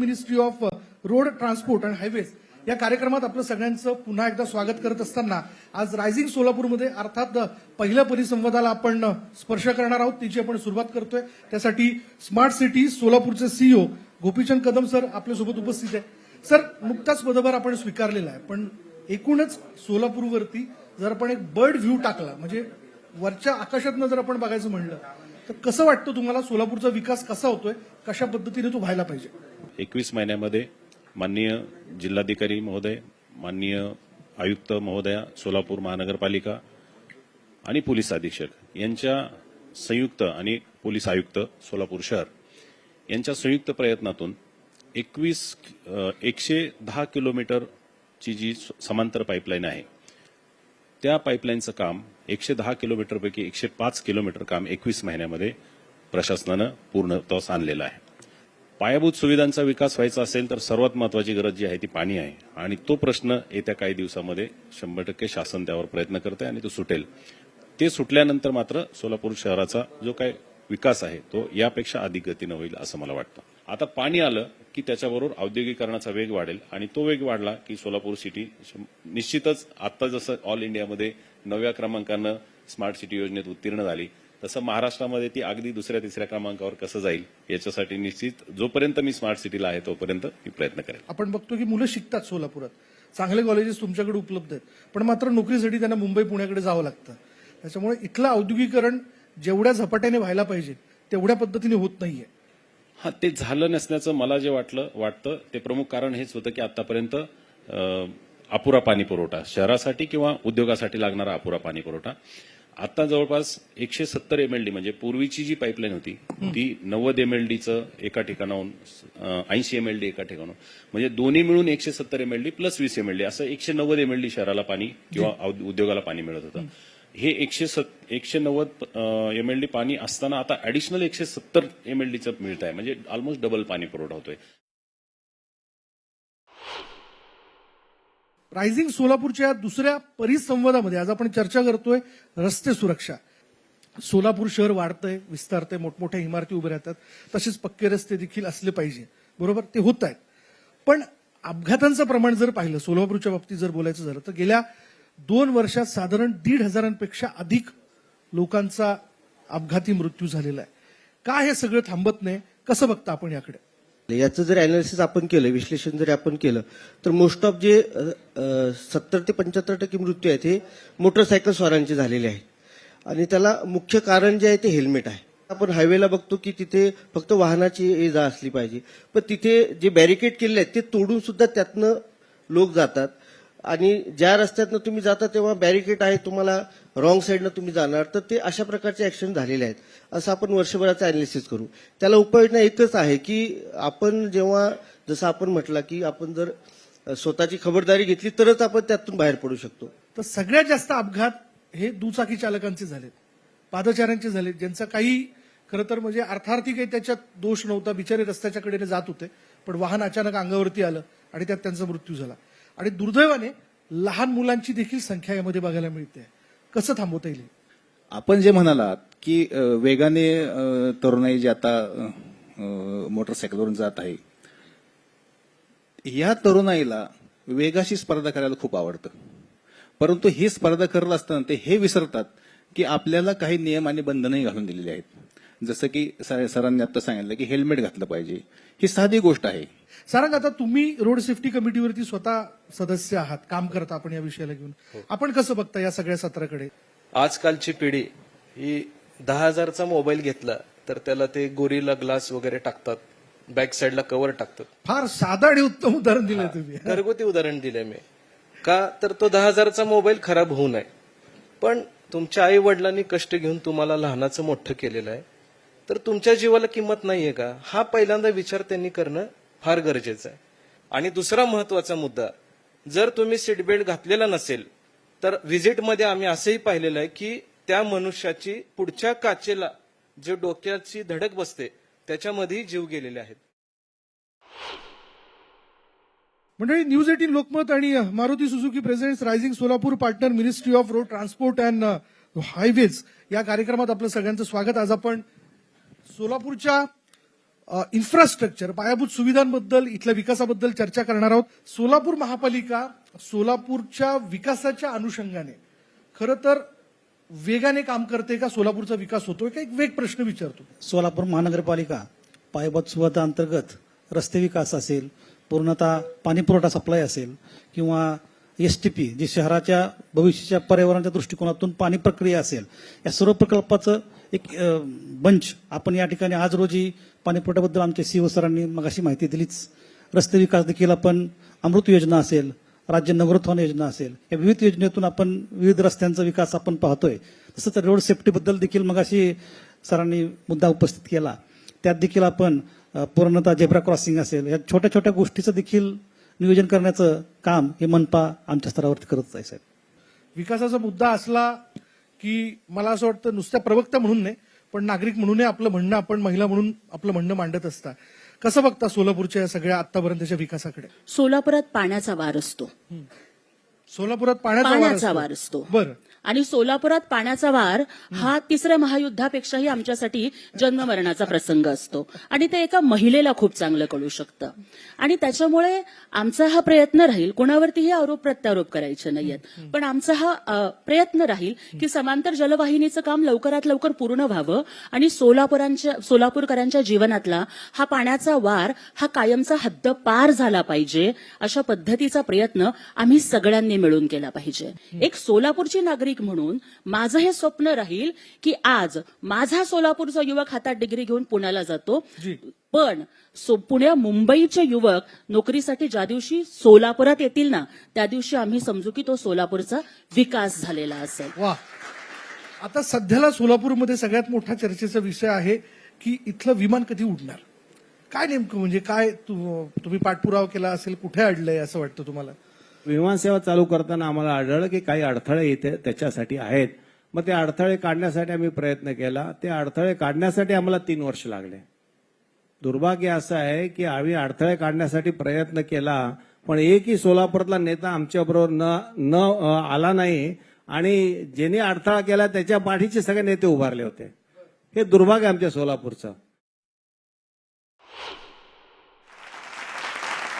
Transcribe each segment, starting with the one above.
Ministry of road transport and highways या कार्यक्रमात आपलं सगळ्यांचं पुन्हा एकदा स्वागत करत असताना आज रायझिंग सोलापूरमध्ये अर्थात पहिल्या परिसंवादाला आपण स्पर्श करणार आहोत, तिची आपण सुरुवात करतोय. त्यासाठी स्मार्ट सिटी सोलापूरचे सीईओ गोपीचंद कदम सर आपल्यासोबत उपस्थित आहे. सर, नुकताच पदभार आपण स्वीकारलेला आहे, पण एकूणच सोलापूरवरती जर आपण एक बर्ड व्ह्यू टाकला, म्हणजे वरच्या आकाशातनं जर आपण बघायचं म्हणलं तर कसं वाटतं तुम्हाला सोलापूरचा विकास कसा होतोय, कशा पद्धतीने तो व्हायला पाहिजे? 21 महिन्यामध्ये माननीय जिल्हाधिकारी महोदय, माननीय आयुक्त महोदया, सोलापूर महानगरपालिका आणि पोलीस अधीक्षक यांच्या संयुक्त आणि पोलीस आयुक्त सोलापूर शहर यांच्या संयुक्त प्रयत्नातून 110 किलोमीटरची जी समांतर पाईपलाईन आहे त्या पाईपलाईनचं काम 110 किलोमीटरपैकी 105 किलोमीटर काम 21 महिन्यामध्ये प्रशासनानं पूर्णत्वास आणलेलं आहे. पायाभूत सुविधांचा विकास व्हायचा असेल तर सर्वात महत्वाची गरज जी आहे ती पाणी आहे आणि तो प्रश्न येत्या काही दिवसामध्ये 100% शासन त्यावर प्रयत्न करते आणि तो सुटेल. ते सुटल्यानंतर मात्र सोलापूर शहराचा जो काही विकास आहे तो यापेक्षा अधिक गतीनं होईल असं मला वाटतं. आता पाणी आलं की त्याच्याबरोबर औद्योगिकरणाचा वेग वाढेल आणि तो वेग वाढला की सोलापूर सिटी निश्चितच आता जसं ऑल इंडियामध्ये 9व्या क्रमांकानं स्मार्ट सिटी योजनेत उत्तीर्ण झाली तसं महाराष्ट्रामध्ये ती अगदी दुसऱ्या तिसऱ्या क्रमांकावर कसं जाईल याच्यासाठी निश्चित जोपर्यंत मी स्मार्ट सिटीला आहे तोपर्यंत मी प्रयत्न करेन. आपण बघतो की मुलं शिकतात सोलापुरात, चांगले कॉलेजेस तुमच्याकडे उपलब्ध आहेत, पण मात्र नोकरीसाठी त्यांना मुंबई पुण्याकडे जावं लागतं. त्याच्यामुळे इथलं औद्योगिकरण जेवढ्या झपाट्याने व्हायला पाहिजे तेवढ्या पद्धतीने होत नाहीये. हा, ते झालं नसण्याचं मला जे वाटतं ते प्रमुख कारण हेच होतं की आतापर्यंत अपुरा पाणी पुरवठा शहरासाठी किंवा उद्योगासाठी लागणारा अपुरा पाणी पुरवठा. आता जवळपास 170 MLD म्हणजे पूर्वीची जी पाईपलाईन होती ती 90 MLDचं एका ठिकाणाहून 80 MLD एका ठिकाणाहून म्हणजे दोन्ही मिळून 170 MLD प्लस 20 MLD असं 190 MLD शहराला पाणी किंवा उद्योगाला पाणी मिळत होतं. हे 190 MLD पाणी असताना आता ऍडिशनल 170 MLDचं मिळत आहे म्हणजे ऑलमोस्ट डबल पाणी पुरवठा होतोय. रायझिंग सोलापूरच्या दुसऱ्या परिसंवादामध्ये आज आपण चर्चा करतोय रस्ते सुरक्षा. सोलापूर शहर वाढतंय, विस्तारतंय, मोठमोठ्या इमारती उभ्या राहतात, तसेच पक्के रस्ते देखील असले पाहिजे, बरोबर, ते होत आहेत. पण अपघातांचं प्रमाण जर पाहिलं सोलापूरच्या बाबतीत जर बोलायचं झालं तर गेल्या 2 वर्षात साधारण 1,500पेक्षा अधिक लोकांचा अपघाती मृत्यू झालेला आहे. का हे सगळं थांबत नाही, कसं बघता आपण याकडे? याचं जर अनालिसिस आपण केलं, विश्लेषण जरी आपण केलं तर मोस्ट ऑफ जे 70 ते 75% मृत्यू आहेत हे मोटरसायकल स्वारांचे झालेले आहेत आणि त्याला मुख्य कारण जे आहे ते हेल्मेट आहे. आपण हायवेला बघतो की तिथे फक्त वाहनाची ये जा असली पाहिजे, पण तिथे जे बॅरिकेड केलेले आहेत ते तोडून सुद्धा त्यातनं लोक जातात आणि ज्या रस्त्यातनं तुम्ही जाता तेव्हा बॅरिकेड आहे, तुम्हाला रॉंग साईडनं तुम्ही जाणार, तर ते अशा प्रकारचे ऍक्शन झालेले आहेत. असं आपण वर्षभराचं अनालिसिस करू. त्याला उपाययोजना एकच आहे की आपण जेव्हा जसं आपण म्हटलं की आपण जर स्वतःची खबरदारी घेतली तरच आपण त्यातून बाहेर पडू शकतो. तर सगळ्यात जास्त अपघात हे दुचाकी चालकांचे झालेत, पादचाऱ्यांचे झालेत, ज्यांचा काही खरं तर म्हणजे अर्थार्थी काही त्याच्यात दोष नव्हता, बिचारे रस्त्याच्या कडेने जात होते पण वाहन अचानक अंगावरती आलं आणि त्यात त्यांचा मृत्यू झाला. आणि दुर्दैवाने लहान मुलांची देखील संख्या यामध्ये बघायला मिळते. कसं थांबवता येईल? आपण जे म्हणालात की वेगाने तरुणाई जी आता मोटरसायकलवरून जात आहे, या तरुणाईला वेगाशी स्पर्धा करायला खूप आवडतं, परंतु ही स्पर्धा करत असताना ते हे विसरतात की आपल्याला काही नियम आणि बंधनही घालून दिलेली आहेत. जसं की सरांनी आता सांगितलं की हेल्मेट घातलं पाहिजे, ही साधी गोष्ट आहे. सारंग, आता तुम्ही रोड सेफ्टी कमिटीवरती स्वतः सदस्य आहात, काम करता आपण या विषयाला घेऊन, आपण कसं बघता या सगळ्या सत्राकडे? आजकालची पिढी ही 10,000चा मोबाईल घेतला तर त्याला ते गोरिला ग्लास वगैरे टाकतात, बॅक साईडला कव्हर टाकतात. फार साधा आणि उत्तम उदाहरण दिलं तुम्ही. घरगुती उदाहरण दिलंय मी. का तर तो 10,000चा मोबाईल खराब होऊ नये. पण तुमच्या आई वडिलांनी कष्ट घेऊन तुम्हाला लहानाचं मोठं केलेलं आहे, तर तुमच्या जीवाला किंमत नाहीये का? हा पहिल्यांदा विचार त्यांनी करणं फार गरजेचं आहे. आणि दुसरा महत्वाचा मुद्दा, जर तुम्ही सीट बेल्ट घातलेला नसेल तर व्हिजिटमध्ये आम्ही असंही पाहिलेलं आहे की त्या मनुष्याची पुढच्या काचेला जे डोक्याची धडक बसते त्याच्यामध्येही जीव गेलेले आहेत. मंडळी, न्यूज 18 लोकमत आणि Maruti Suzuki presents rising Solapur partner ministry of road transport and highways या कार्यक्रमात आपलं सगळ्यांचं स्वागत. आज आपण सोलापूरच्या इन्फ्रास्ट्रक्चर, पायाभूत सुविधांबद्दल, इथल्या विकासाबद्दल चर्चा करणार आहोत. सोलापूर महापालिका सोलापूरच्या विकासाच्या अनुषंगाने खरं तर वेगाने काम करते का? सोलापूरचा विकास होतोय का? एक वेग प्रश्न विचारतो. सोलापूर महानगरपालिका पायाभूत सुविधा अंतर्गत रस्ते विकास असेल, पूर्णतः पाणी पुरवठा सप्लाय असेल किंवा एसटीपी जी शहराच्या भविष्याच्या पर्यावरणाच्या दृष्टिकोनातून पाणी प्रक्रिया असेल, या सर्व प्रकल्पाचं एक बंच आपण या ठिकाणी आज रोजी पाणी पुरवठ्याबद्दल आमच्या सीओ सरांनी मगाशी माहिती दिलीच. रस्ते विकास देखील आपण अमृत योजना असेल, राज्य नगरोत्थान योजना असेल, या विविध योजनेतून आपण विविध रस्त्यांचा विकास आपण पाहतोय. तसंच रोड सेफ्टीबद्दल देखील मगाशी सरांनी मुद्दा उपस्थित केला. त्यात देखील आपण पूर्णतः झेब्रा क्रॉसिंग असेल, या छोट्या छोट्या गोष्टीचं देखील नियोजन करण्याचं काम हे मनपा आमच्या स्तरावरती करत आहे साहेब. विकासाचा मुद्दा असला की मला असं वाटतं नुसत्या प्रवक्ता म्हणून नाही, पण नागरिक म्हणूनही आपलं म्हणणं, आपण महिला म्हणून आपलं म्हणणं मांडत असता. कसं बघता सोलापूरच्या या सगळ्या आतापर्यंतच्या विकासाकडे? सोलापुरात पाण्याचा वार असतो. सोलापुरात पाण्याचा पाण्याचा वार वार असतो. बरं. आणि सोलापुरात पाण्याचा वार हा तिसऱ्या महायुद्धापेक्षाही आमच्यासाठी जन्ममरणाचा प्रसंग असतो. आणि ते एका महिलेला खूप चांगलं कळू शकतं. आणि त्याच्यामुळे आमचा हा प्रयत्न राहील, कोणावरतीही आरोप प्रत्यारोप करायचे नाहीयेत, पण आमचा हा प्रयत्न राहील की समांतर जलवाहिनीचं काम लवकरात लवकर पूर्ण व्हावं आणि सोलापूरकरांच्या जीवनातला हा पाण्याचा वार हा कायमचा हद्दपार झाला पाहिजे, अशा पद्धतीचा प्रयत्न आम्ही सगळ्यांनी मिळून केला पाहिजे. एक सोलापूरची नागरिक म्हणून माझं हे स्वप्न राहील की आज माझा सोलापूरचा युवक हातात डिग्री घेऊन पुण्याला जातो, पण मुंबईचे युवक नोकरीसाठी ज्या दिवशी सोलापुरात येतील ना, त्या दिवशी आम्ही समजू की तो सोलापूरचा विकास झालेला असेल. वा. आता सध्याला सोलापूरमध्ये सगळ्यात मोठा चर्चेचा विषय आहे की इथलं विमान कधी उडणार. काय नेमकं म्हणजे काय तुम्ही पाठपुरावा केला असेल, कुठे अडलंय असं वाटतं तुम्हाला? विमानसेवा चालू करताना आम्हाला आढळलं की काही अडथळे इथे त्याच्यासाठी आहेत. मग ते अडथळे काढण्यासाठी आम्ही प्रयत्न केला. ते अडथळे काढण्यासाठी आम्हाला 3 वर्ष लागले. दुर्भाग्य असं आहे की आम्ही अडथळे काढण्यासाठी प्रयत्न केला, पण एकही सोलापूरातला नेता आमच्याबरोबर न आला नाही आणि ज्यांनी अडथळा केला त्याच्या पाठीचे सगळे नेते उभारले होते. हे दुर्भाग्य आमच्या सोलापूरचं.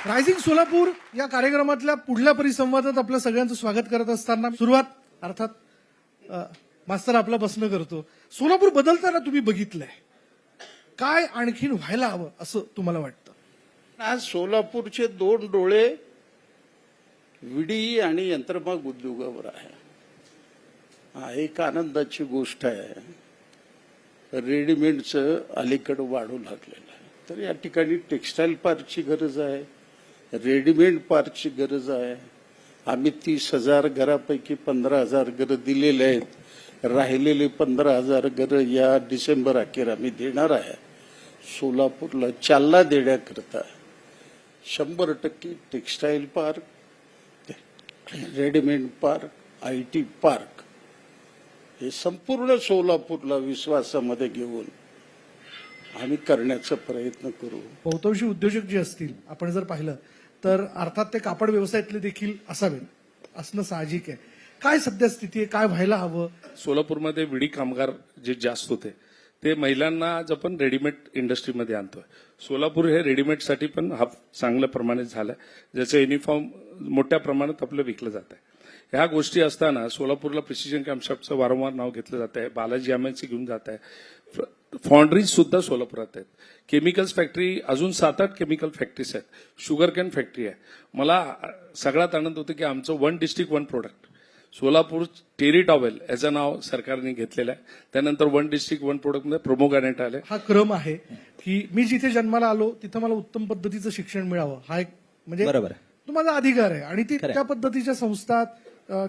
रायझिंग सोलापूर या कार्यक्रमातल्या पुढल्या परिसंवादात आपलं सगळ्यांचं स्वागत करत असताना सुरुवात अर्थात मास्तर आपला प्रश्न करतो. सोलापूर बदलताना तुम्ही बघितलंय, काय आणखीन व्हायला हवं असं तुम्हाला वाटतं? आज सोलापूरचे 2 डोळे विडी आणि यंत्रमाग उद्योगावर आहे. हा एक आनंदाची गोष्ट आहे. रेडीमेडचं अलीकडे वाढू लागलेलं आहे. तर या ठिकाणी टेक्स्टाईल पार्कची गरज आहे, रेडीमेड पार्कची गरज आहे. आम्ही 30,000 घरापैकी 15,000 घरं दिलेले आहेत. राहिलेले 15,000 घरं या डिसेंबर अखेर आम्ही देणार आहे. सोलापूरला चालना देण्याकरता 100% textile park, readymade park, IT park हे संपूर्ण सोलापूरला विश्वासामध्ये घेऊन आम्ही करण्याचा प्रयत्न करू. बहुतांशी उद्योजक जे असतील आपण जर पाहिलं तर अर्थात ते कापड व्यवसायातले देखील असावेत, असणं साहजिक आहे. काय सध्या स्थिती आहे, काय व्हायला हवं? सोलापूरमध्ये विडी कामगार जे जास्त होते ते महिलांना आज आपण रेडीमेड इंडस्ट्रीमध्ये आणतोय. सोलापूर हे रेडीमेडसाठी पण हा चांगल्या प्रमाणात झालंय, ज्याचं युनिफॉर्म मोठ्या प्रमाणात आपलं विकलं जात आहे. ह्या गोष्टी असताना सोलापूरला प्रिसिजन कॅम्पशॉपचं वारंवार नाव घेतलं जात आहे. बालाजी एमएनसी घेऊन जात आहे. फॉन्ड्रीज सुद्धा सोलापुरात आहेत. केमिकल्स फॅक्टरी अजून 7-8 केमिकल फॅक्टरीज आहेत. शुगर कॅन फॅक्टरी आहे. मला सगळ्यात आनंद होतो की आमचं 1 district 1 product Solapur terry towel याचं नाव सरकारने घेतलेलं आहे. त्यानंतर 1 डिस्ट्रिक्ट 1 प्रोडक्टमध्ये प्रोमोग्रॅनेट आले. हा क्रम आहे की मी जिथे जन्माला आलो तिथं मला उत्तम पद्धतीचं शिक्षण मिळावं, हा एक म्हणजे बरोबर तो माझा अधिकार आहे. आणि ती त्या पद्धतीच्या संस्था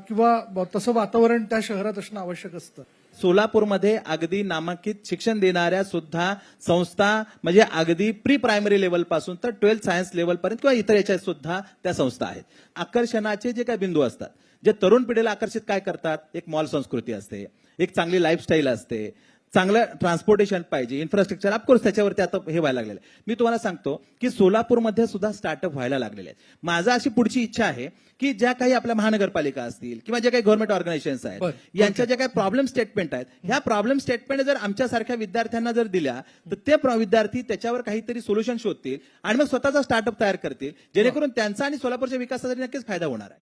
किंवा तसं वातावरण त्या शहरात असणं आवश्यक असतं. सोलापूरमध्ये अगदी नामांकित शिक्षण देणाऱ्या सुद्धा संस्था म्हणजे अगदी प्री प्रायमरी लेवल पासून तर 12th सायन्स लेवल पर्यंत किंवा इतर याच्यात सुद्धा त्या संस्था आहेत. आकर्षणाचे जे काही बिंदू असतात, जे तरुण पिढीला आकर्षित काय करतात, एक मॉल संस्कृती असते, एक चांगली लाईफस्टाईल असते, चांगलं ट्रान्सपोर्टेशन पाहिजे, इन्फ्रास्ट्रक्चर, ऑफकोर्स त्याच्यावरती आता हे व्हायला लागलेलं आहे. मी तुम्हाला सांगतो की सोलापूरमध्ये सुद्धा स्टार्टअप व्हायला लागलेले आहेत. माझा अशी पुढची इच्छा आहे की ज्या काही आपल्या महानगरपालिका असतील किंवा ज्या काही गव्हर्नमेंट ऑर्गनायझेशन्स आहेत, यांच्या ज्या काही प्रॉब्लेम स्टेटमेंट आहेत, ह्या प्रॉब्लेम स्टेटमेंट जर आमच्यासारख्या विद्यार्थ्यांना जर दिल्या तर ते विद्यार्थी त्याच्यावर काहीतरी सोल्युशन शोधतील आणि मग स्वतःचा स्टार्टअप तयार करतील, जेणेकरून त्यांचा आणि सोलापूरच्या विकासासाठी नक्कीच फायदा होणार आहे.